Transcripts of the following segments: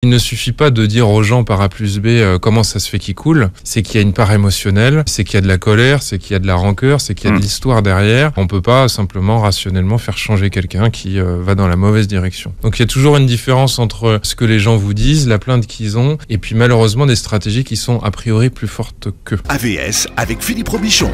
Il ne suffit pas de dire aux gens par A plus B comment ça se fait qu'ils coulent, c'est qu'il y a une part émotionnelle, c'est qu'il y a de la colère, c'est qu'il y a de la rancœur, c'est qu'il y a de l'histoire derrière. On peut pas simplement rationnellement faire changer quelqu'un qui va dans la mauvaise direction. Donc il y a toujours une différence entre ce que les gens vous disent, la plainte qu'ils ont, et puis malheureusement des stratégies qui sont a priori plus fortes qu'eux. AVS avec Philippe Robichon.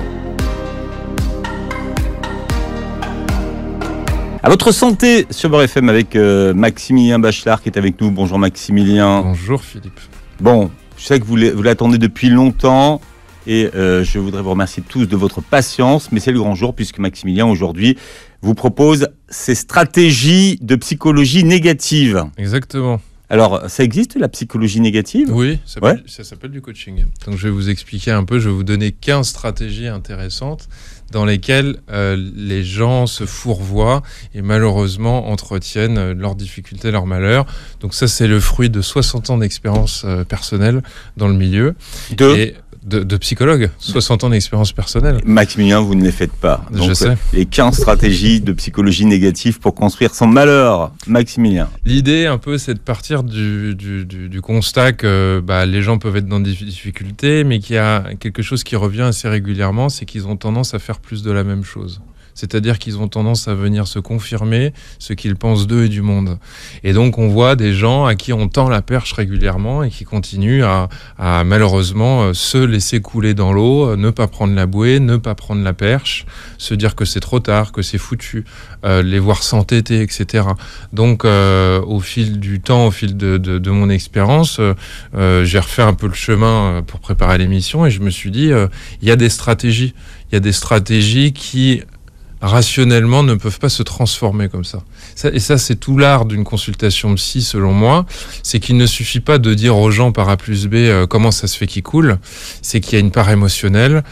À votre santé sur Beurre FM avec Maximilien Bachelard qui est avec nous. Bonjour Maximilien. Bonjour Philippe. Bon, je sais que vous l'attendez depuis longtemps et je voudrais vous remercier tous de votre patience, mais c'est le grand jour puisque Maximilien aujourd'hui vous propose ses stratégies de psychologie négative. Exactement. Alors, ça existe la psychologie négative ? Oui, ça s'appelle du coaching. Donc je vais vous expliquer un peu, je vais vous donner 15 stratégies intéressantes dans lesquelles les gens se fourvoient et malheureusement entretiennent leurs difficultés, leurs malheurs. Donc ça, c'est le fruit de 60 ans d'expérience personnelle dans le milieu. De psychologue, 60 ans d'expérience personnelle. Maximilien, vous ne les faites pas. Donc, je sais. Les 15 stratégies de psychologie négative pour construire son malheur. Maximilien. L'idée, un peu, c'est de partir du constat que les gens peuvent être dans des difficultés, mais qu'il y a quelque chose qui revient assez régulièrement, c'est qu'ils ont tendance à faire plus de la même chose. C'est-à-dire qu'ils ont tendance à venir se confirmer ce qu'ils pensent d'eux et du monde. Et donc on voit des gens à qui on tend la perche régulièrement et qui continuent à malheureusement se laisser couler dans l'eau, ne pas prendre la bouée, ne pas prendre la perche, se dire que c'est trop tard, que c'est foutu, les voir s'entêter, etc. Donc au fil du temps, au fil de mon expérience, j'ai refait un peu le chemin pour préparer l'émission et je me suis dit, il y a des stratégies. Il y a des stratégies qui rationnellement ne peuvent pas se transformer comme ça. Et ça, c'est tout l'art d'une consultation psy, selon moi. C'est qu'il ne suffit pas de dire aux gens par A plus B comment ça se fait qu'ils coulent. C'est qu'il y a une part émotionnelle,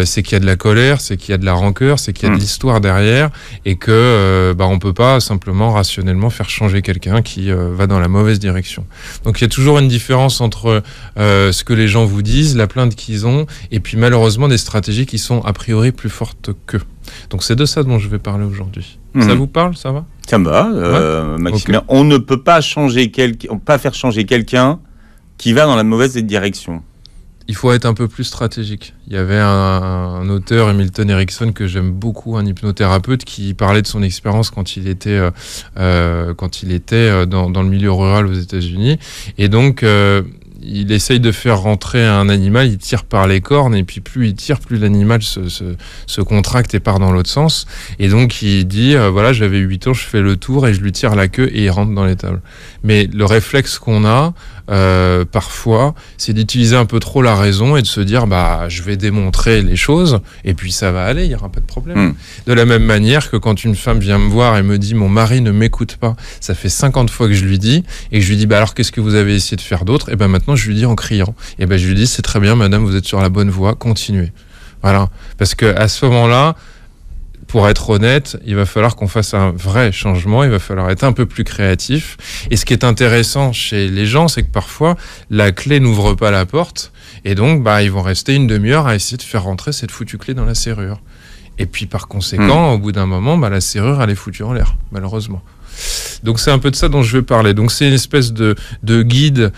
c'est qu'il y a de la colère, c'est qu'il y a de la rancœur, c'est qu'il y a de l'histoire derrière, et que on peut pas simplement rationnellement faire changer quelqu'un qui va dans la mauvaise direction. Donc il y a toujours une différence entre ce que les gens vous disent, la plainte qu'ils ont, et puis malheureusement des stratégies qui sont a priori plus fortes qu'eux. Donc c'est de ça dont je vais parler aujourd'hui. Ça vous parle, ça va ? Ça me va, Maximilien. Okay. On ne peut pas faire changer quelqu'un qui va dans la mauvaise direction. Il faut être un peu plus stratégique. Il y avait un auteur, Milton Erickson, que j'aime beaucoup, un hypnothérapeute, qui parlait de son expérience quand il était dans le milieu rural aux États-Unis. Et donc il essaye de faire rentrer un animal, il tire par les cornes, et puis plus il tire, plus l'animal se contracte et part dans l'autre sens. Et donc il dit, j'avais 8 ans, je fais le tour et je lui tire la queue et il rentre dans l'étable. Mais le réflexe qu'on a, parfois, c'est d'utiliser un peu trop la raison et de se dire, je vais démontrer les choses, et puis ça va aller, il n'y aura pas de problème. De la même manière que quand une femme vient me voir et me dit, mon mari ne m'écoute pas, ça fait 50 fois que je lui dis, et que je lui dis, alors qu'est-ce que vous avez essayé de faire d'autre ? Et maintenant, je lui dis en criant. Et je lui dis, c'est très bien, madame, vous êtes sur la bonne voie, continuez. Voilà. Parce que à ce moment-là, pour être honnête, il va falloir qu'on fasse un vrai changement, il va falloir être un peu plus créatif. Et ce qui est intéressant chez les gens, c'est que parfois, la clé n'ouvre pas la porte, et donc ils vont rester une demi-heure à essayer de faire rentrer cette foutue clé dans la serrure. Et puis par conséquent, au bout d'un moment, la serrure, elle est foutue en l'air, malheureusement. Donc c'est un peu de ça dont je vais parler. Donc c'est une espèce de guide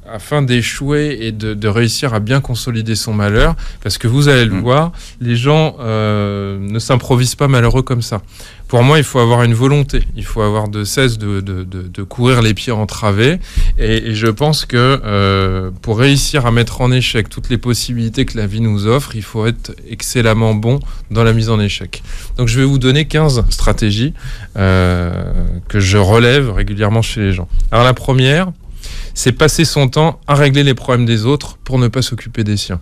afin d'échouer et de réussir à bien consolider son malheur, parce que vous allez le voir, les gens ne s'improvisent pas malheureux comme ça. Pour moi, il faut avoir une volonté, il faut avoir de cesse de courir les pieds entravés, et je pense que pour réussir à mettre en échec toutes les possibilités que la vie nous offre, il faut être excellemment bon dans la mise en échec. Donc je vais vous donner 15 stratégies que je relève régulièrement chez les gens. Alors la première, c'est passer son temps à régler les problèmes des autres pour ne pas s'occuper des siens.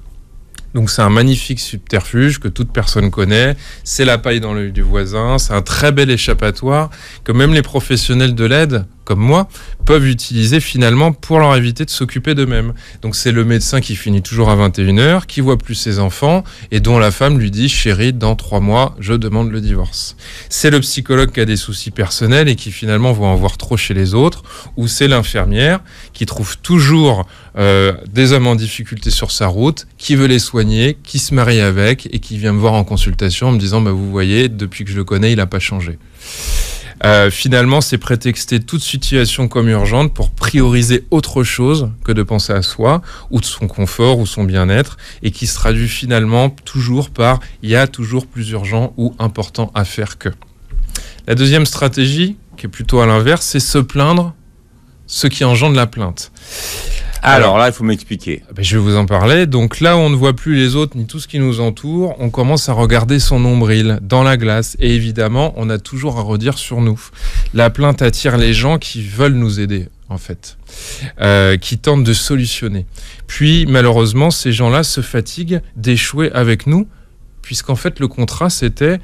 Donc c'est un magnifique subterfuge que toute personne connaît, c'est la paille dans l'œil du voisin, c'est un très bel échappatoire que même les professionnels de l'aide, comme moi, peuvent utiliser finalement pour leur éviter de s'occuper d'eux-mêmes. Donc c'est le médecin qui finit toujours à 21h, qui voit plus ses enfants et dont la femme lui dit « Chérie, dans 3 mois, je demande le divorce ». C'est le psychologue qui a des soucis personnels et qui finalement va en voir trop chez les autres, ou c'est l'infirmière qui trouve toujours des hommes en difficulté sur sa route, qui veut les soigner, qui se marie avec et qui vient me voir en consultation en me disant « Vous voyez, depuis que je le connais, il n'a pas changé ». Finalement, c'est prétexter toute situation comme urgente pour prioriser autre chose que de penser à soi, ou de son confort, ou son bien-être, et qui se traduit finalement toujours par « il y a toujours plus urgent ou important à faire que ». La deuxième stratégie, qui est plutôt à l'inverse, c'est se plaindre, ce qui engendre la plainte. Alors là, il faut m'expliquer. Je vais vous en parler. Donc là où on ne voit plus les autres ni tout ce qui nous entoure, on commence à regarder son nombril dans la glace. Et évidemment, on a toujours à redire sur nous. La plainte attire les gens qui veulent nous aider, en fait, qui tentent de solutionner. Puis, malheureusement, ces gens-là se fatiguent d'échouer avec nous, puisqu'en fait, le contrat, c'était...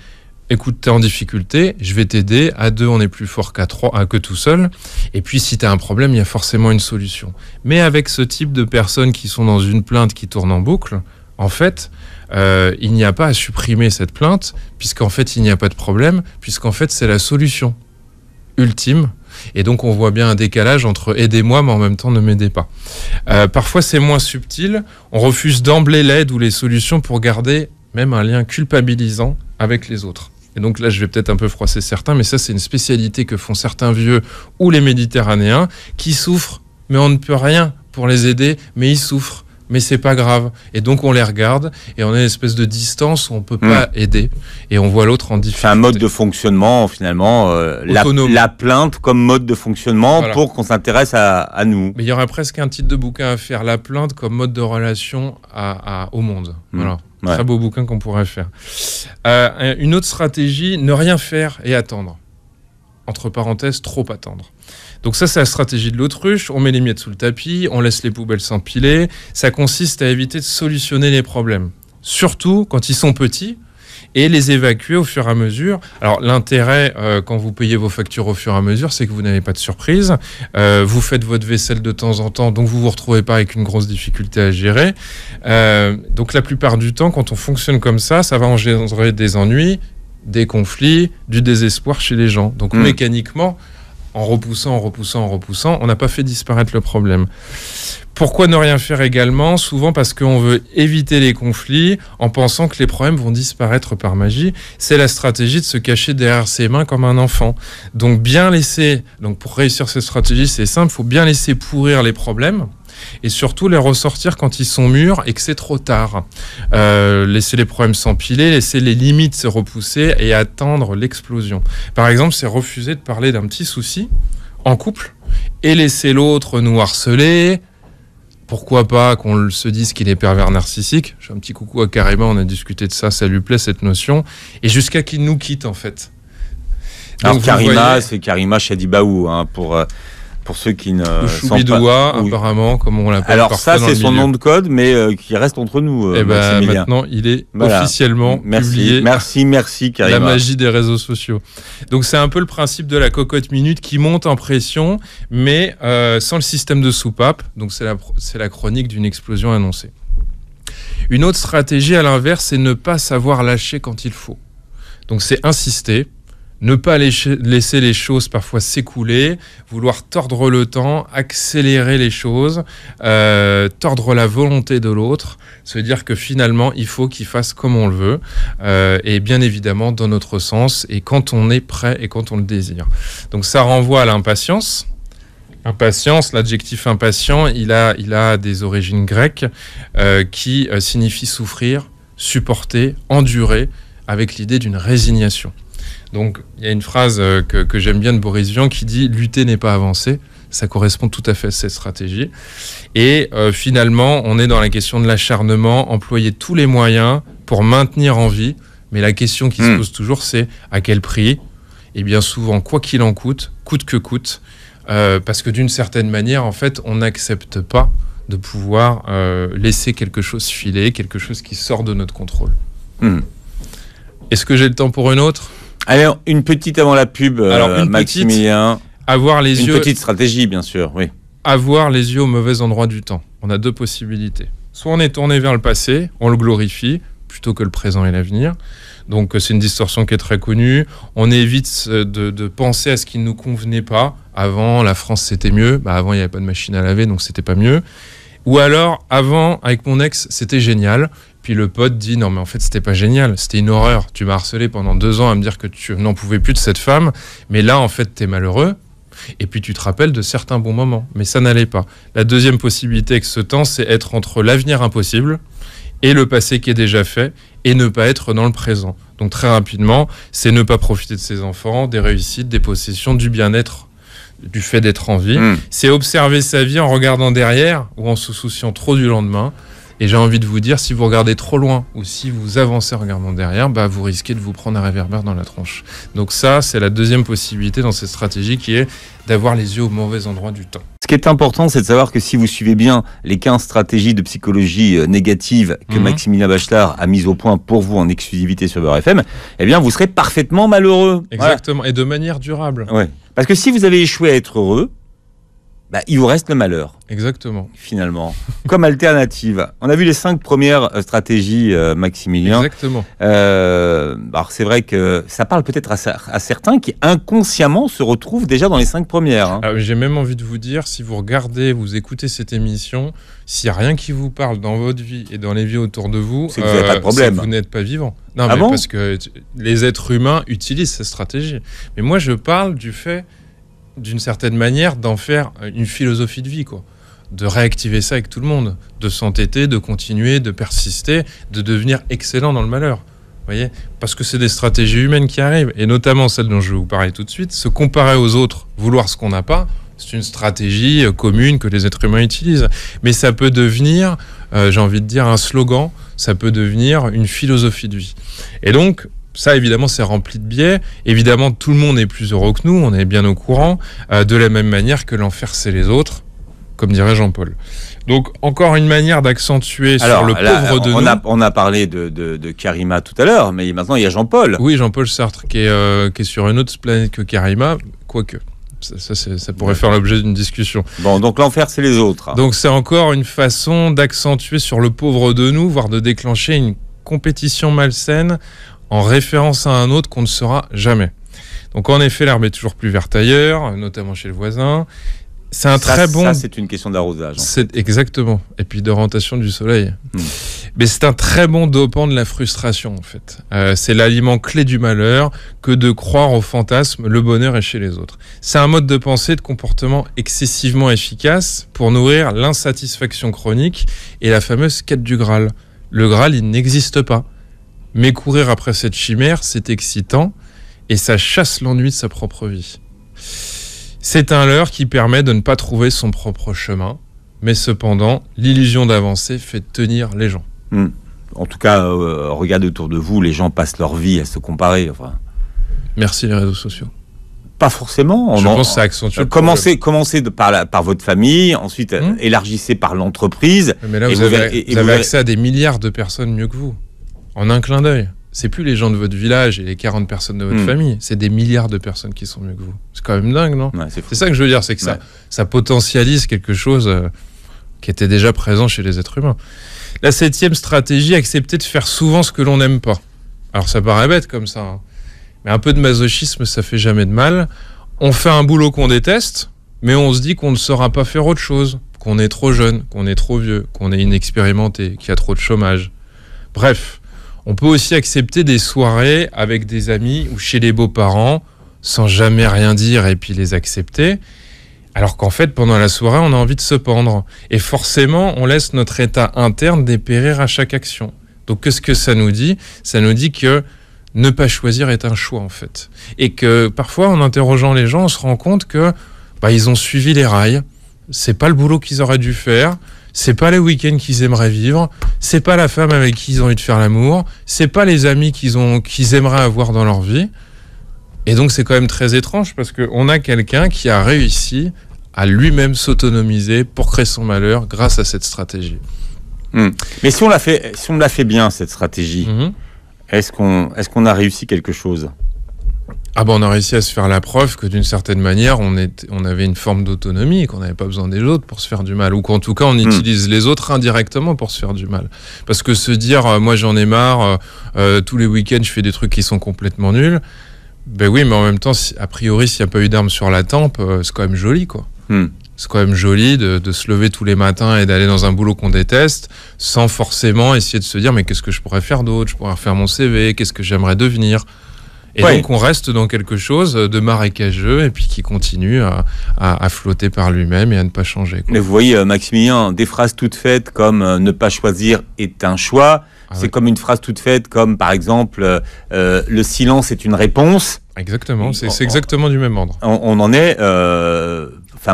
Écoute, t'es en difficulté, je vais t'aider. À deux, on est plus fort qu'à trois, que tout seul. Et puis, si t'as un problème, il y a forcément une solution. Mais avec ce type de personnes qui sont dans une plainte qui tourne en boucle, en fait, il n'y a pas à supprimer cette plainte, puisqu'en fait, il n'y a pas de problème, puisqu'en fait, c'est la solution ultime. Et donc, on voit bien un décalage entre aidez-moi, mais en même temps, ne m'aidez pas. Parfois, c'est moins subtil. On refuse d'emblée l'aide ou les solutions pour garder même un lien culpabilisant avec les autres. Et donc là, je vais peut-être un peu froisser certains, mais ça, c'est une spécialité que font certains vieux ou les Méditerranéens qui souffrent, mais on ne peut rien pour les aider, mais ils souffrent, mais c'est pas grave. Et donc, on les regarde et on a une espèce de distance où on peut pas aider et on voit l'autre en difficulté. C'est un mode de fonctionnement, finalement, la plainte comme mode de fonctionnement pour qu'on s'intéresse à nous. Mais il y aurait presque un titre de bouquin à faire, la plainte comme mode de relation au monde. Voilà. Ouais. Très beau bouquin qu'on pourrait faire. Une autre stratégie, ne rien faire et attendre. Entre parenthèses, trop attendre. Donc ça, c'est la stratégie de l'autruche. On met les miettes sous le tapis, on laisse les poubelles s'empiler. Ça consiste à éviter de solutionner les problèmes. Surtout quand ils sont petits, et les évacuer au fur et à mesure. Alors l'intérêt, quand vous payez vos factures au fur et à mesure, c'est que vous n'avez pas de surprise. Vous faites votre vaisselle de temps en temps, donc vous vous retrouvez pas avec une grosse difficulté à gérer. Donc la plupart du temps, quand on fonctionne comme ça va engendrer des ennuis, des conflits, du désespoir chez les gens. Donc mécaniquement, en repoussant, on n'a pas fait disparaître le problème. Pourquoi ne rien faire également ? Souvent parce qu'on veut éviter les conflits en pensant que les problèmes vont disparaître par magie. C'est la stratégie de se cacher derrière ses mains comme un enfant. Donc pour réussir cette stratégie, c'est simple, il faut bien laisser pourrir les problèmes et surtout les ressortir quand ils sont mûrs et que c'est trop tard. Laisser les problèmes s'empiler, laisser les limites se repousser et attendre l'explosion. Par exemple, c'est refuser de parler d'un petit souci en couple et laisser l'autre nous harceler. Pourquoi pas qu'on se dise qu'il est pervers narcissique. J'ai un petit coucou à Karima, on a discuté de ça, ça lui plaît cette notion. Et jusqu'à qu'il nous quitte en fait. Alors Karima, c'est Karima Chadibaou, hein, pour ceux qui ne sont pas... apparemment, comme on l'appelle. Alors ça, c'est son nom de code, mais qui reste entre nous, maintenant, il est officiellement publié. Merci, Karima. La magie des réseaux sociaux. Donc, c'est un peu le principe de la cocotte minute qui monte en pression, mais sans le système de soupape. Donc, c'est la chronique d'une explosion annoncée. Une autre stratégie, à l'inverse, c'est ne pas savoir lâcher quand il faut. Donc, c'est insister. Ne pas laisser les choses parfois s'écouler, vouloir tordre le temps, accélérer les choses, tordre la volonté de l'autre, se dire que finalement, il faut qu'il fasse comme on le veut, et bien évidemment dans notre sens, et quand on est prêt et quand on le désire. Donc ça renvoie à l'impatience. Impatience, l'adjectif impatient, il a des origines grecques qui signifie souffrir, supporter, endurer, avec l'idée d'une résignation. Donc, il y a une phrase que j'aime bien de Boris Vian qui dit « Lutter n'est pas avancer ». Ça correspond tout à fait à cette stratégie. Et finalement, on est dans la question de l'acharnement, employer tous les moyens pour maintenir en vie. Mais la question qui se pose toujours, c'est à quel prix ? Et bien souvent, quoi qu'il en coûte, coûte que coûte. Parce que d'une certaine manière, en fait, on n'accepte pas de pouvoir laisser quelque chose filer, quelque chose qui sort de notre contrôle. Est-ce que j'ai le temps pour une autre ? Alors, une petite avant la pub, Maximilien. Une petite stratégie, bien sûr, oui. Avoir les yeux au mauvais endroit du temps. On a deux possibilités. Soit on est tourné vers le passé, on le glorifie, plutôt que le présent et l'avenir. Donc, c'est une distorsion qui est très connue. On évite de penser à ce qui ne nous convenait pas. Avant, la France, c'était mieux. Avant, il n'y avait pas de machine à laver, donc c'était pas mieux. Ou alors, avant, avec mon ex, c'était génial. puis le pote dit non mais en fait c'était pas génial, c'était une horreur, tu m'as harcelé pendant 2 ans à me dire que tu n'en pouvais plus de cette femme, mais là en fait t'es malheureux. Et puis tu te rappelles de certains bons moments, mais ça n'allait pas. La deuxième possibilité avec ce temps, c'est être entre l'avenir impossible et le passé qui est déjà fait, et ne pas être dans le présent. Donc très rapidement, c'est ne pas profiter de ses enfants, des réussites, des possessions, du bien-être, du fait d'être en vie. C'est observer sa vie en regardant derrière ou en se souciant trop du lendemain. Et j'ai envie de vous dire, si vous regardez trop loin ou si vous avancez en regardant derrière, bah vous risquez de vous prendre un réverbère dans la tronche. Donc ça, c'est la deuxième possibilité dans cette stratégie qui est d'avoir les yeux au mauvais endroit du temps. Ce qui est important, c'est de savoir que si vous suivez bien les 15 stratégies de psychologie négative que Maximilien Bachelard a mises au point pour vous en exclusivité sur Beurre FM, eh bien vous serez parfaitement malheureux. Exactement, et de manière durable. Ouais. Parce que si vous avez échoué à être heureux, bah, il vous reste le malheur. Exactement. Finalement. Comme alternative. On a vu les 5 premières stratégies, Maximilien. Exactement. Alors c'est vrai que ça parle peut-être à certains qui inconsciemment se retrouvent déjà dans les 5 premières. Hein. J'ai même envie de vous dire, si vous regardez, vous écoutez cette émission, s'il n'y a rien qui vous parle dans votre vie et dans les vies autour de vous, c'est que vous n'avez pas de problème. C'est que vous n'êtes pas vivant. Non, mais parce que les êtres humains utilisent cette stratégie. Mais moi, je parle du fait, d'une certaine manière, d'en faire une philosophie de vie, quoi. De réactiver ça avec tout le monde, de s'entêter, de continuer, de persister, de devenir excellent dans le malheur. Vous voyez ? Parce que c'est des stratégies humaines qui arrivent, et notamment celle dont je vais vous parler tout de suite. Se comparer aux autres, vouloir ce qu'on n'a pas, c'est une stratégie commune que les êtres humains utilisent. Mais ça peut devenir, j'ai envie de dire, un slogan, ça peut devenir une philosophie de vie. Et donc, ça, évidemment, c'est rempli de biais. Évidemment, tout le monde est plus heureux que nous, on est bien au courant, de la même manière que l'enfer, c'est les autres, comme dirait Jean-Paul. Donc, encore une manière d'accentuer sur le pauvre de nous. On a parlé de Karima tout à l'heure, mais maintenant, il y a Jean-Paul. Oui, Jean-Paul Sartre, qui est sur une autre planète que Karima, quoique. Ça pourrait faire l'objet d'une discussion. Bon, donc l'enfer, c'est les autres. Donc, c'est encore une façon d'accentuer sur le pauvre de nous, voire de déclencher une compétition malsaine en référence à un autre qu'on ne sera jamais. Donc en effet, l'herbe est toujours plus verte ailleurs, notamment chez le voisin. C'est un très bon... Ça, c'est une question d'arrosage. C'est exactement. Et puis d'orientation du soleil. Mais c'est un très bon dopant de la frustration, en fait. C'est l'aliment clé du malheur que de croire au fantasme, le bonheur est chez les autres. C'est un mode de pensée, de comportement excessivement efficace pour nourrir l'insatisfaction chronique et la fameuse quête du Graal. Le Graal, il n'existe pas. Mais courir après cette chimère, c'est excitant et ça chasse l'ennui de sa propre vie. C'est un leurre qui permet de ne pas trouver son propre chemin, mais cependant, l'illusion d'avancer fait tenir les gens. En tout cas, regardez autour de vous, les gens passent leur vie à se comparer. Enfin. Merci les réseaux sociaux. Pas forcément. Je pense que ça accentue. Commencez par votre famille, ensuite élargissez par l'entreprise. Mais là, vous avez accès à des milliards de personnes mieux que vous. En un clin d'œil. C'est plus les gens de votre village et les 40 personnes de votre famille. C'est des milliards de personnes qui sont mieux que vous. C'est quand même dingue, non ? C'est ça que je veux dire, c'est que ça potentialise quelque chose qui était déjà présent chez les êtres humains. La 7e stratégie, accepter de faire souvent ce que l'on n'aime pas. Alors ça paraît bête comme ça, hein. Mais un peu de masochisme, ça fait jamais de mal. On fait un boulot qu'on déteste, mais on se dit qu'on ne saura pas faire autre chose, qu'on est trop jeune, qu'on est trop vieux, qu'on est inexpérimenté, qu'il y a trop de chômage. Bref. On peut aussi accepter des soirées avec des amis ou chez les beaux-parents sans jamais rien dire et puis les accepter. Alors qu'en fait, pendant la soirée, on a envie de se pendre. Et forcément, on laisse notre état interne dépérir à chaque action. Donc, qu'est-ce que ça nous dit ? Ça nous dit que ne pas choisir est un choix, en fait. Et que parfois, en interrogeant les gens, on se rend compte que ils ont suivi les rails. C'est pas le boulot qu'ils auraient dû faire. C'est pas les week-ends qu'ils aimeraient vivre, c'est pas la femme avec qui ils ont envie de faire l'amour, c'est pas les amis qu'ils aimeraient avoir dans leur vie. Et donc c'est quand même très étrange parce qu'on a quelqu'un qui a réussi à lui-même s'autonomiser pour créer son malheur grâce à cette stratégie. Mais si on la fait bien, cette stratégie, est-ce qu'on a réussi quelque chose ? On a réussi à se faire la preuve que d'une certaine manière, on avait une forme d'autonomie, qu'on n'avait pas besoin des autres pour se faire du mal, ou qu'en tout cas, on utilise les autres indirectement pour se faire du mal. Parce que se dire, moi j'en ai marre, tous les week-ends je fais des trucs qui sont complètement nuls, ben oui, mais en même temps, a priori, s'il n'y a pas eu d'armes sur la tempe, c'est quand même joli, quoi. C'est quand même joli de se lever tous les matins et d'aller dans un boulot qu'on déteste, sans forcément essayer de se dire mais qu'est-ce que je pourrais faire d'autre ? Je pourrais refaire mon CV, qu'est-ce que j'aimerais devenir ? Et donc on reste dans quelque chose de marécageux et puis qui continue à flotter par lui-même et à ne pas changer, quoi. Mais vous voyez, Maximilien, des phrases toutes faites comme ne pas choisir est un choix. C'est comme une phrase toute faite comme par exemple le silence est une réponse. Exactement, c'est exactement du même ordre. On en est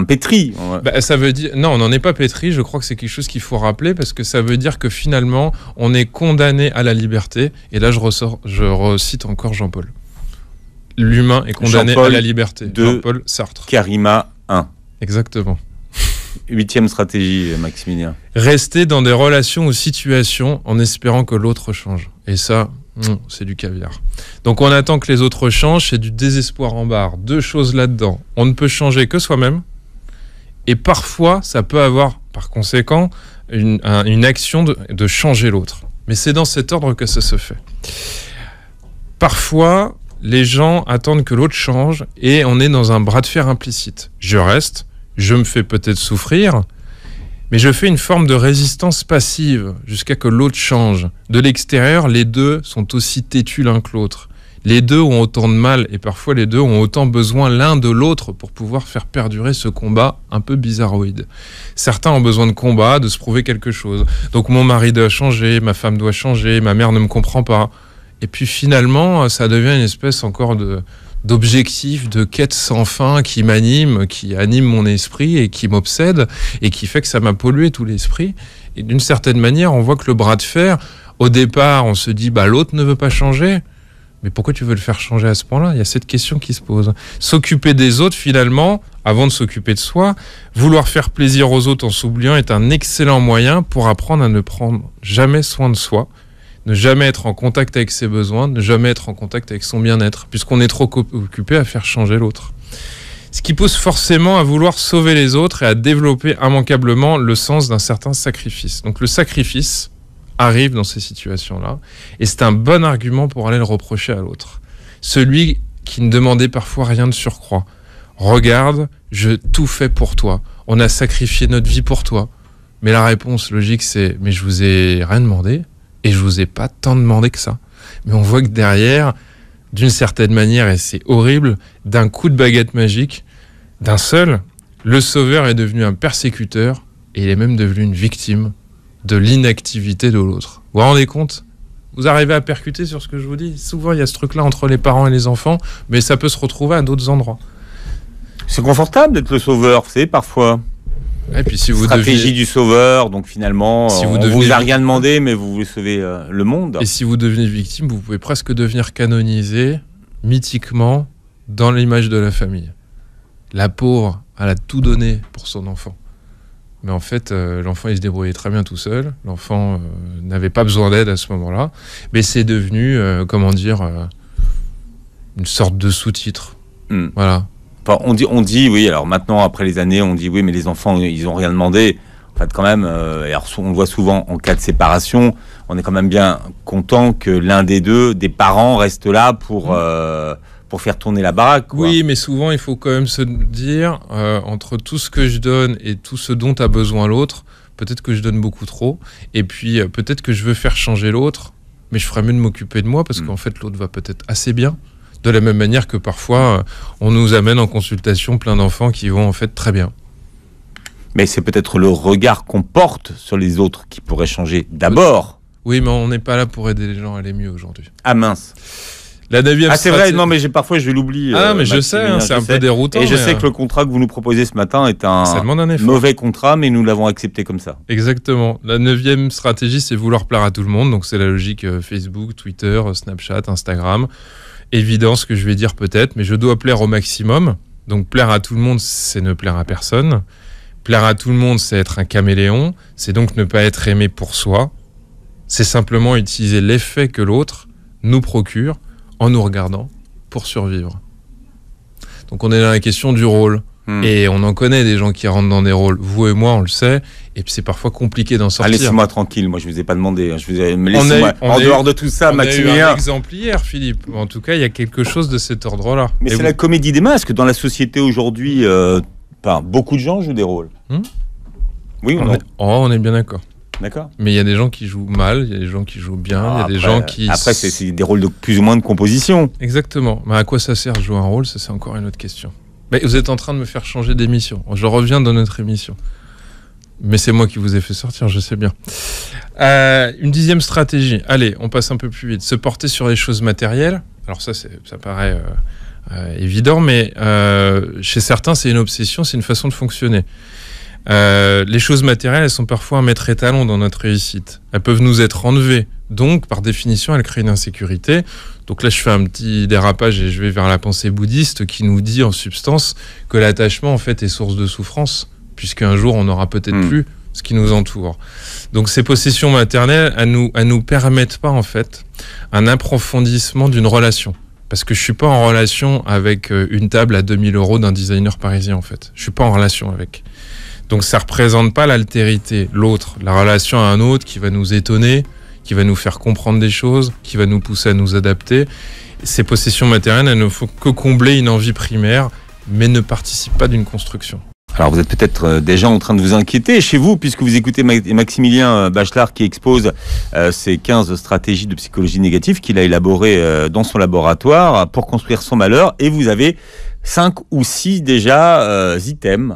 pétri. Ça veut dire non, on n'en est pas pétri. Je crois que c'est quelque chose qu'il faut rappeler parce que ça veut dire que finalement on est condamné à la liberté. Et là je recite encore Jean-Paul. L'humain est condamné à la liberté. Jean-Paul Sartre. Karima 1. Exactement. 8e stratégie, Maximilien. Rester dans des relations ou situations en espérant que l'autre change. Et ça, c'est du caviar. Donc on attend que les autres changent, c'est du désespoir en barre. 2 choses là-dedans. On ne peut changer que soi-même. Et parfois, ça peut avoir, par conséquent, une action de changer l'autre. Mais c'est dans cet ordre que ça se fait. Parfois, les gens attendent que l'autre change et on est dans un bras de fer implicite. Je reste, je me fais peut-être souffrir, mais je fais une forme de résistance passive jusqu'à que l'autre change. De l'extérieur, les deux sont aussi têtus l'un que l'autre. Les deux ont autant de mal et parfois les deux ont autant besoin l'un de l'autre pour pouvoir faire perdurer ce combat un peu bizarroïde. Certains ont besoin de combat, de se prouver quelque chose. Donc mon mari doit changer, ma femme doit changer, ma mère ne me comprend pas. Et puis finalement, ça devient une espèce encore d'objectif, de quête sans fin qui m'anime, qui anime mon esprit et qui m'obsède et qui fait que ça m'a pollué tout l'esprit. Et d'une certaine manière, on voit que le bras de fer, au départ, on se dit l'autre ne veut pas changer. Mais pourquoi tu veux le faire changer à ce point-là ? Il y a cette question qui se pose. S'occuper des autres, finalement, avant de s'occuper de soi, vouloir faire plaisir aux autres en s'oubliant est un excellent moyen pour apprendre à ne prendre jamais soin de soi, ne jamais être en contact avec ses besoins, ne jamais être en contact avec son bien-être, puisqu'on est trop occupé à faire changer l'autre. Ce qui pousse forcément à vouloir sauver les autres et à développer immanquablement le sens d'un certain sacrifice. Donc le sacrifice arrive dans ces situations-là, et c'est un bon argument pour aller le reprocher à l'autre. Celui qui ne demandait parfois rien de surcroît. Regarde, je tout fais pour toi. On a sacrifié notre vie pour toi. Mais la réponse logique, c'est « mais je vous ai rien demandé ». Et je vous ai pas tant demandé que ça. Mais on voit que derrière, d'une certaine manière, et c'est horrible, d'un coup de baguette magique, d'un seul, le sauveur est devenu un persécuteur et il est même devenu une victime de l'inactivité de l'autre. Vous vous rendez compte ? Vous arrivez à percuter sur ce que je vous dis ? Souvent, il y a ce truc-là entre les parents et les enfants, mais ça peut se retrouver à d'autres endroits. C'est confortable d'être le sauveur, vous savez, parfois. Et puis si vous stratégie du sauveur, donc finalement, si on vous a rien demandé, mais vous voulez sauver le monde. Et si vous devenez victime, vous pouvez presque devenir canonisé, mythiquement, dans l'image de la famille. La pauvre, elle a tout donné pour son enfant. Mais en fait, l'enfant, il se débrouillait très bien tout seul. L'enfant n'avait pas besoin d'aide à ce moment-là. Mais c'est devenu, une sorte de sous-titre. Voilà. Enfin, on dit, oui, alors maintenant, après les années, on dit, oui, mais les enfants, ils n'ont rien demandé. En fait, quand même, alors, on le voit souvent en cas de séparation, on est quand même bien content que l'un des deux, des parents, reste là pour faire tourner la baraque, quoi. Oui, mais souvent, il faut quand même se dire, entre tout ce que je donne et tout ce dont a besoin l'autre, peut-être que je donne beaucoup trop, et puis peut-être que je veux faire changer l'autre, mais je ferais mieux de m'occuper de moi, parce qu'en fait, l'autre va peut-être assez bien. De la même manière que parfois, on nous amène en consultation plein d'enfants qui vont en fait très bien. Mais c'est peut-être le regard qu'on porte sur les autres qui pourrait changer d'abord. Oui, mais on n'est pas là pour aider les gens à aller mieux aujourd'hui. Ah mince. La 9e c'est vrai, non, mais parfois je l'oublie. Mais je sais, c'est un peu déroutant. Et je sais que le contrat que vous nous proposez ce matin est un mauvais contrat, mais nous l'avons accepté comme ça. Exactement. La 9e stratégie, c'est vouloir plaire à tout le monde. Donc c'est la logique Facebook, Twitter, Snapchat, Instagram. Évident ce que je vais dire peut-être, mais je dois plaire au maximum. Donc plaire à tout le monde, c'est ne plaire à personne. Plaire à tout le monde, c'est être un caméléon. C'est donc ne pas être aimé pour soi. C'est simplement utiliser l'effet que l'autre nous procure en nous regardant pour survivre. Donc on est dans la question du rôle. Et on en connaît des gens qui rentrent dans des rôles. Vous et moi, on le sait. Et puis c'est parfois compliqué d'en sortir. Laissez-moi tranquille. Moi, je vous ai pas demandé. Laissez-moi en dehors de tout ça, Maximilien. On a eu un exemple hier, Philippe. En tout cas, il y a quelque chose de cet ordre-là. Mais c'est la comédie des masques. Dans la société aujourd'hui, Enfin, beaucoup de gens jouent des rôles. Oui ou non? On est bien d'accord. D'accord. Mais il y a des gens qui jouent mal, il y a des gens qui jouent bien, il y a des gens qui... Après, c'est des rôles de plus ou moins de composition. Exactement. Mais à quoi ça sert de jouer un rôle? Ça, c'est encore une autre question. Mais vous êtes en train de me faire changer d'émission. Je reviens dans notre émission. Mais c'est moi qui vous ai fait sortir, je sais bien. Une 10e stratégie. Allez, on passe un peu plus vite. Se porter sur les choses matérielles. Alors ça paraît évident, mais chez certains, c'est une obsession, c'est une façon de fonctionner. Les choses matérielles, elles sont parfois un maître étalon dans notre réussite. Elles peuvent nous être enlevées. Donc, par définition, elles créent une insécurité. Donc là, je fais un petit dérapage et je vais vers la pensée bouddhiste qui nous dit en substance que l'attachement, en fait, est source de souffrance, puisqu'un jour, on n'aura peut-être plus ce qui nous entoure. Donc, ces possessions matérielles, elles nous permettent pas, en fait, un approfondissement d'une relation. Parce que je suis pas en relation avec une table à 2000 € d'un designer parisien, en fait. Je suis pas en relation avec. Donc ça représente pas l'altérité, l'autre, la relation à un autre qui va nous étonner, qui va nous faire comprendre des choses, qui va nous pousser à nous adapter. Ces possessions matérielles, elles ne font que combler une envie primaire, mais ne participent pas d'une construction. Alors vous êtes peut-être déjà en train de vous inquiéter chez vous, puisque vous écoutez Maximilien Bachelard qui expose ces 15 stratégies de psychologie négative qu'il a élaborées dans son laboratoire pour construire son malheur, et vous avez 5 ou 6 déjà items,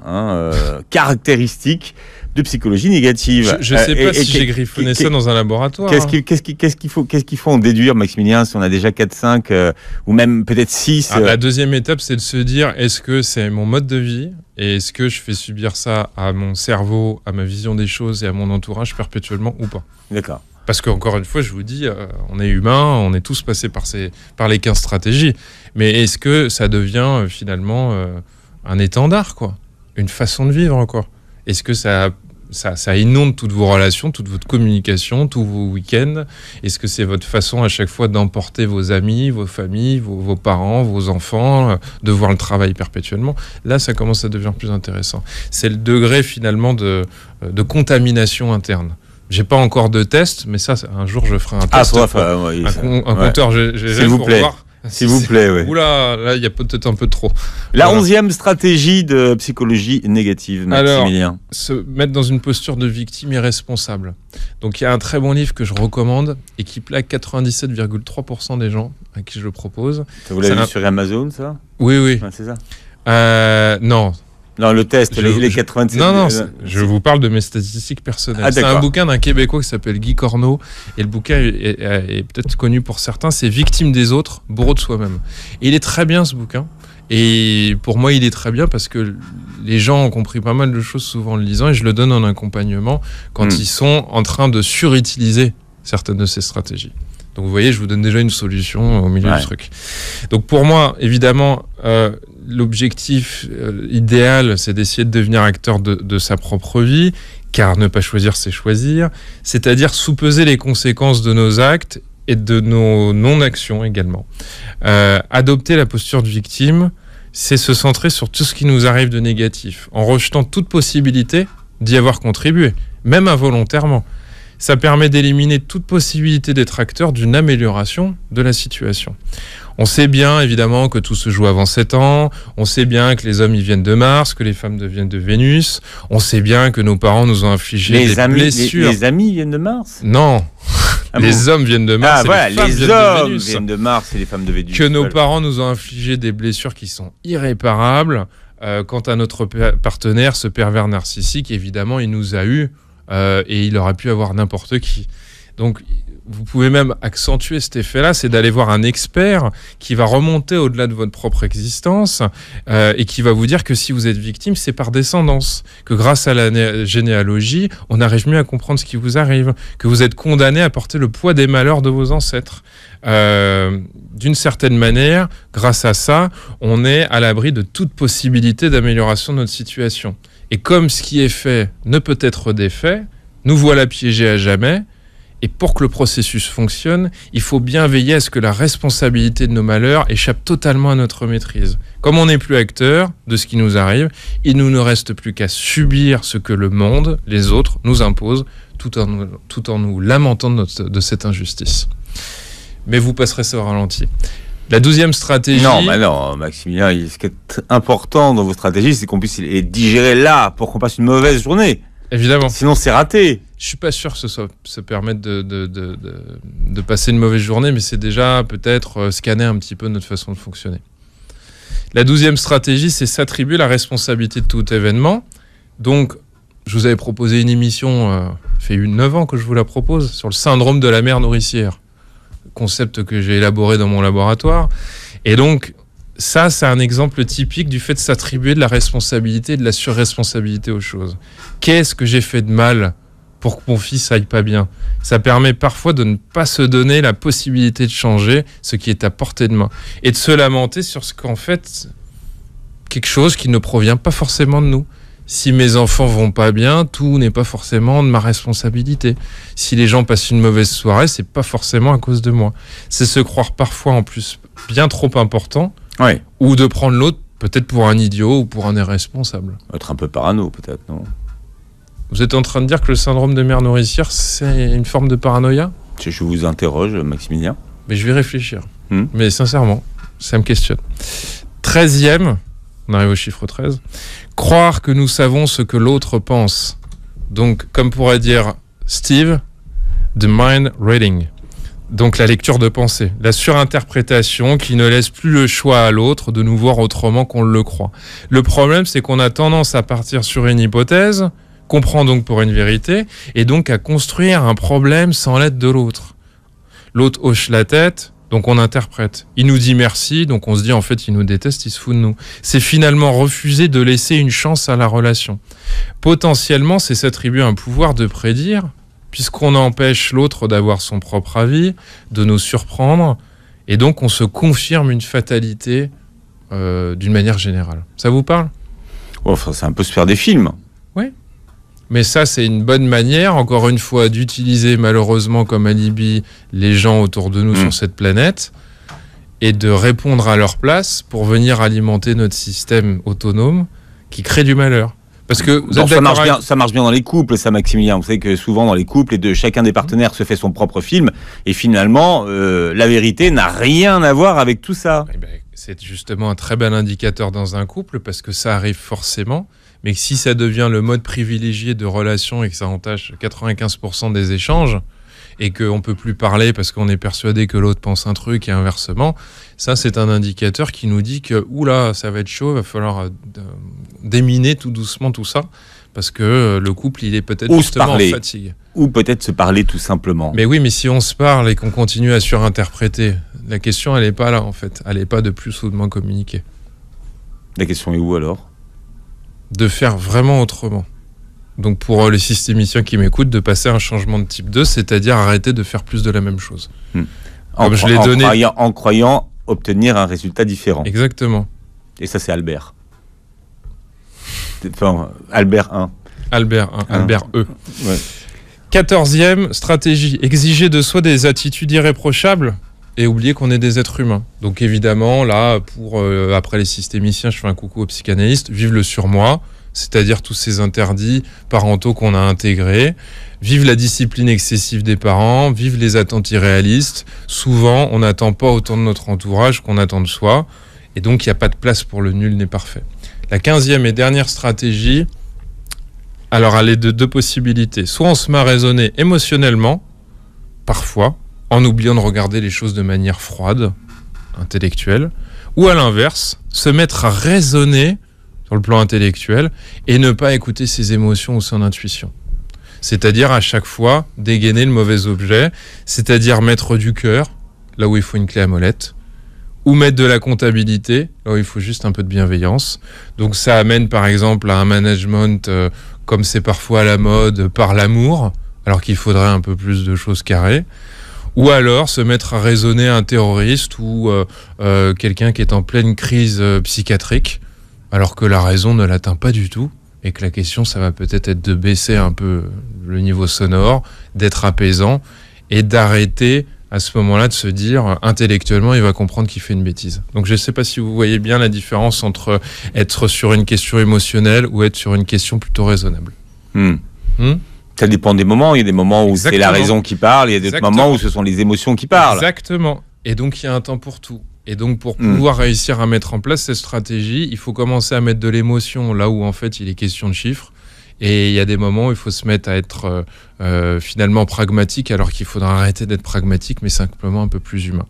caractéristiques de psychologie négative. Je ne sais pas si j'ai griffonné ça dans un laboratoire. Qu'est-ce qu'il faut en déduire, Maximilien, si on a déjà 4, 5 ou même peut-être 6 La deuxième étape, c'est de se dire, est-ce que c'est mon mode de vie et est-ce que je fais subir ça à mon cerveau, à ma vision des choses et à mon entourage perpétuellement ou pas? D'accord. Parce qu'encore une fois, je vous dis, on est humain, on est tous passés par les 15 stratégies. Mais est-ce que ça devient finalement un étendard, quoi? Une façon de vivre, quoi? Est-ce que ça inonde toutes vos relations, toute votre communication, tous vos week-ends? Est-ce que c'est votre façon à chaque fois d'emporter vos amis, vos familles, vos parents, vos enfants, de voir le travail perpétuellement? Là, ça commence à devenir plus intéressant. C'est le degré finalement de contamination interne. J'ai pas encore de test, mais ça, un jour, je ferai un test. Un compteur, s'il vous plaît. Voir. S'il vous plaît, oui. Oula, là, il y a peut-être un peu trop. La 11e stratégie de psychologie négative, Maximilien. Alors, se mettre dans une posture de victime irresponsable. Donc, il y a un très bon livre que je recommande et qui plaque 97,3% des gens à qui je le propose. Vous l'avez vu sur Amazon, ça? Oui. Ouais, c'est ça? Non. Non, le test, les 87... Non, je vous parle de mes statistiques personnelles. C'est un bouquin d'un Québécois qui s'appelle Guy Corneau, et le bouquin est peut-être connu pour certains, c'est Victime des autres, bourreau de soi-même. Et il est très bien, ce bouquin, et pour moi, il est très bien parce que les gens ont compris pas mal de choses souvent en le lisant, et je le donne en accompagnement quand ils sont en train de surutiliser certaines de ces stratégies. Donc vous voyez, je vous donne déjà une solution au milieu du truc. Donc pour moi, évidemment, l'objectif idéal, c'est d'essayer de devenir acteur de sa propre vie, car ne pas choisir, c'est choisir. C'est-à-dire sous-peser les conséquences de nos actes et de nos non-actions également. Adopter la posture de victime, c'est se centrer sur tout ce qui nous arrive de négatif, en rejetant toute possibilité d'y avoir contribué, même involontairement. Ça permet d'éliminer toute possibilité d'être acteur d'une amélioration de la situation. On sait bien, évidemment, que tout se joue avant 7 ans. On sait bien que les hommes, ils viennent de Mars, que les femmes viennent de Vénus. On sait bien que nos parents nous ont infligé des blessures. Les amis viennent de Mars? Non. Les hommes viennent de Mars et les femmes viennent de Vénus. Viennent de Mars et les femmes de Vénus. Que nos parents nous ont infligé des blessures qui sont irréparables. Quant à notre partenaire, ce pervers narcissique, évidemment, il nous a eus. Et il aurait pu avoir n'importe qui. Donc, vous pouvez même accentuer cet effet-là, c'est d'aller voir un expert qui va remonter au-delà de votre propre existence et qui va vous dire que si vous êtes victime, c'est par descendance, que grâce à la généalogie, on arrive mieux à comprendre ce qui vous arrive, que vous êtes condamné à porter le poids des malheurs de vos ancêtres. D'une certaine manière, grâce à ça, on est à l'abri de toute possibilité d'amélioration de notre situation. Et comme ce qui est fait ne peut être défait, nous voilà piégés à jamais. Et pour que le processus fonctionne, il faut bien veiller à ce que la responsabilité de nos malheurs échappe totalement à notre maîtrise. Comme on n'est plus acteur de ce qui nous arrive, il ne nous reste plus qu'à subir ce que le monde, les autres, nous imposent, tout en nous lamentant de cette injustice. Mais vous passerez ça au ralenti. La 12e stratégie... Non, Maximilien, ce qui est important dans vos stratégies, c'est qu'on puisse les digérer là, pour qu'on passe une mauvaise journée. Évidemment. Sinon, c'est raté. Je suis pas sûr que se permettre de passer une mauvaise journée, mais c'est déjà peut-être scanner un petit peu notre façon de fonctionner. La 12e stratégie, c'est s'attribuer la responsabilité de tout événement. Donc, je vous avais proposé une émission, fait 9 ans que je vous la propose, sur le syndrome de la mère nourricière. Concept que j'ai élaboré dans mon laboratoire. Et donc, ça, c'est un exemple typique du fait de s'attribuer de la responsabilité et de la surresponsabilité aux choses. Qu'est-ce que j'ai fait de mal pour que mon fils aille pas bien? Ça permet parfois de ne pas se donner la possibilité de changer ce qui est à portée de main. Et de se lamenter sur ce qu'en fait, quelque chose qui ne provient pas forcément de nous. Si mes enfants vont pas bien, tout n'est pas forcément de ma responsabilité. Si les gens passent une mauvaise soirée, c'est pas forcément à cause de moi. C'est se croire parfois en plus bien trop important, Ouais. ou de prendre l'autre peut-être pour un idiot ou pour un irresponsable. Être un peu parano, peut-être, non? Vous êtes en train de dire que le syndrome de mère nourricière, c'est une forme de paranoïa? Je vous interroge, Maximilien. Mais je vais réfléchir. Mais sincèrement, ça me questionne. 13e, on arrive au chiffre 13. Croire que nous savons ce que l'autre pense. Donc, comme pourrait dire Steve, the mind reading. Donc, la lecture de pensée. La surinterprétation qui ne laisse plus le choix à l'autre de nous voir autrement qu'on le croit. Le problème, c'est qu'on a tendance à partir sur une hypothèse, qu'on prend donc pour une vérité, et donc à construire un problème sans l'aide de l'autre. L'autre hoche la tête, donc on interprète. Il nous dit merci, donc on se dit en fait il nous déteste, il se fout de nous. C'est finalement refuser de laisser une chance à la relation. Potentiellement, c'est s'attribuer un pouvoir de prédire, puisqu'on empêche l'autre d'avoir son propre avis, de nous surprendre, et donc on se confirme une fatalité d'une manière générale. Ça vous parle? Enfin, c'est un peu se faire des films. Oui. Mais ça, c'est une bonne manière, encore une fois, d'utiliser malheureusement comme alibi les gens autour de nous sur cette planète et de répondre à leur place pour venir alimenter notre système autonome qui crée du malheur. Parce que vous êtes ça marche bien dans les couples, ça, Maximilien. Vous savez que souvent dans les couples, chacun des partenaires se fait son propre film et finalement, la vérité n'a rien à voir avec tout ça. Eh ben, c'est justement un très bel indicateur dans un couple parce que ça arrive forcément. Mais que si ça devient le mode privilégié de relation et que ça entache 95% des échanges et qu'on ne peut plus parler parce qu'on est persuadé que l'autre pense un truc et inversement, ça c'est un indicateur qui nous dit que oula, ça va être chaud, il va falloir déminer tout doucement tout ça parce que le couple il est peut-être justement en fatigue. Ou peut-être se parler tout simplement. Mais oui, mais si on se parle et qu'on continue à surinterpréter, la question elle n'est pas là en fait, elle n'est pas de plus ou de moins communiquer. La question est où alors ? De faire vraiment autrement. Donc pour les systémiciens qui m'écoutent, de passer à un changement de type 2, c'est-à-dire arrêter de faire plus de la même chose. En croyant obtenir un résultat différent. Exactement. Et ça, c'est Albert. Enfin, Albert 1. Albert 1, Albert E. Ouais. 14e stratégie, exiger de soi des attitudes irréprochables et oublier qu'on est des êtres humains. Donc évidemment, là, après les systémiciens, je fais un coucou aux psychanalystes, vive le surmoi, c'est-à-dire tous ces interdits parentaux qu'on a intégrés, vive la discipline excessive des parents, vive les attentes irréalistes. Souvent, on n'attend pas autant de notre entourage qu'on attend de soi, et donc il n'y a pas de place pour le nul n'est parfait. La 15e et dernière stratégie, alors elle est de 2 possibilités. Soit on se met à raisonner émotionnellement, parfois, en oubliant de regarder les choses de manière froide, intellectuelle, ou à l'inverse, se mettre à raisonner sur le plan intellectuel et ne pas écouter ses émotions ou son intuition. C'est-à-dire à chaque fois dégainer le mauvais objet, c'est-à-dire mettre du cœur là où il faut une clé à molette, ou mettre de la comptabilité là où il faut juste un peu de bienveillance. Donc ça amène par exemple à un management comme c'est parfois à la mode par l'amour, alors qu'il faudrait un peu plus de choses carrées. Ou alors se mettre à raisonner un terroriste ou quelqu'un qui est en pleine crise psychiatrique, alors que la raison ne l'atteint pas du tout, et que la question, ça va peut-être être de baisser un peu le niveau sonore, d'être apaisant, et d'arrêter à ce moment-là de se dire, intellectuellement, il va comprendre qu'il fait une bêtise. Donc je ne sais pas si vous voyez bien la différence entre être sur une question émotionnelle ou être sur une question plutôt raisonnable. Ça dépend des moments. Il y a des moments où c'est la raison qui parle, il y a d'autres moments où ce sont les émotions qui parlent. Exactement. Et donc, il y a un temps pour tout. Et donc, pour pouvoir réussir à mettre en place cette stratégie, il faut commencer à mettre de l'émotion là où, en fait, il est question de chiffres. Et il y a des moments où il faut se mettre à être finalement pragmatique, alors qu'il faudra arrêter d'être pragmatique, mais simplement un peu plus humain.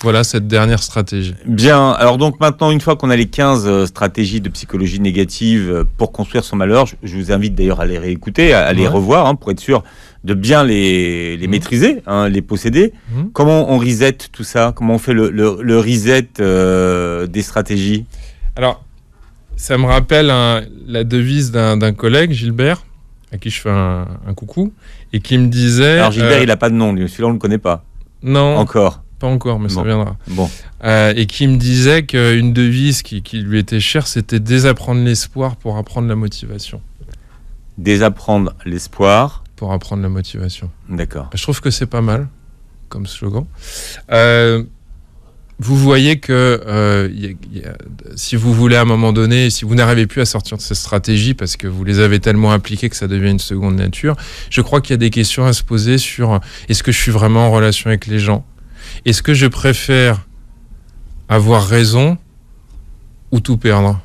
Voilà cette dernière stratégie. Bien, alors donc maintenant, une fois qu'on a les 15 stratégies de psychologie négative pour construire son malheur, je vous invite d'ailleurs à les réécouter, à les revoir, pour être sûr de bien les maîtriser, les posséder. Comment on reset tout ça? Comment on fait le reset des stratégies? Alors, ça me rappelle la devise d'un collègue, Gilbert, à qui je fais un coucou, et qui me disait... Alors Gilbert, il n'a pas de nom, celui-là on ne le connaît pas. Non. Encore. Pas encore, mais ça viendra. Bon. Et qui me disait qu'une devise qui lui était chère, c'était désapprendre l'espoir pour apprendre la motivation. Désapprendre l'espoir pour apprendre la motivation. D'accord. Je trouve que c'est pas mal comme slogan. Vous voyez que si vous voulez à un moment donné, si vous n'arrivez plus à sortir de ces stratégies parce que vous les avez tellement appliquées que ça devient une seconde nature, je crois qu'il y a des questions à se poser sur est-ce que je suis vraiment en relation avec les gens ? Est-ce que je préfère avoir raison ou tout perdre ?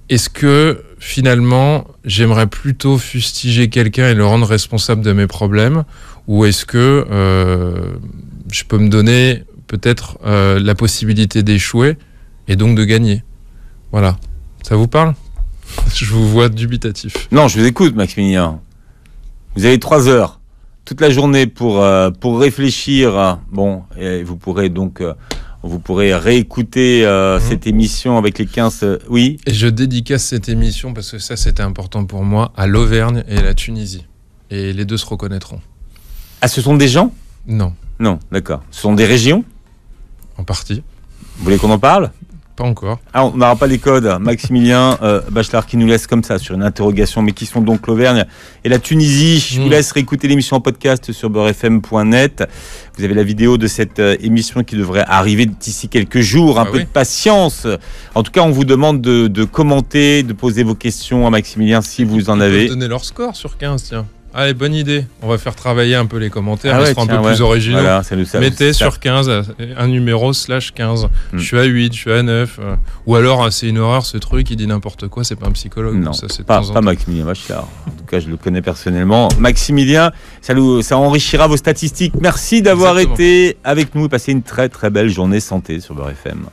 Est-ce que finalement j'aimerais plutôt fustiger quelqu'un et le rendre responsable de mes problèmes ? Ou est-ce que je peux me donner peut-être la possibilité d'échouer et donc de gagner ? Voilà. Ça vous parle ? Je vous vois dubitatif. Non, je vous écoute, Maximilien. Vous avez 3 heures toute la journée pour réfléchir. Bon, et vous pourrez donc réécouter cette émission avec les 15... oui. Et je dédicace cette émission, parce que ça c'était important pour moi, à l'Auvergne et à la Tunisie. Et les deux se reconnaîtront. Ah, ce sont des gens ? Non. Non, d'accord. Ce sont des régions ? En partie. Vous voulez qu'on en parle ? Pas encore. Ah, on n'aura pas les codes. Maximilien Bachelard qui nous laisse comme ça sur une interrogation, mais qui sont donc l'Auvergne et la Tunisie. Je vous laisse réécouter l'émission en podcast sur beurrefm.net. Vous avez la vidéo de cette émission qui devrait arriver d'ici quelques jours. Un peu de patience. En tout cas, on vous demande de commenter, de poser vos questions à Maximilien si vous en avez. Donner leur score sur 15, tiens. Allez, bonne idée. On va faire travailler un peu les commentaires, ils seront un peu plus originaux. Voilà, mettez sur 15 un numéro /15. Je suis à 8, je suis à 9. Ou alors, c'est une horreur ce truc, il dit n'importe quoi, c'est pas un psychologue. Non, ça, c'est pas Maximilien Bachelard. En tout cas, je le connais personnellement. Maximilien, ça enrichira vos statistiques. Merci d'avoir été avec nous et passez une très très belle journée santé sur Beurre FM.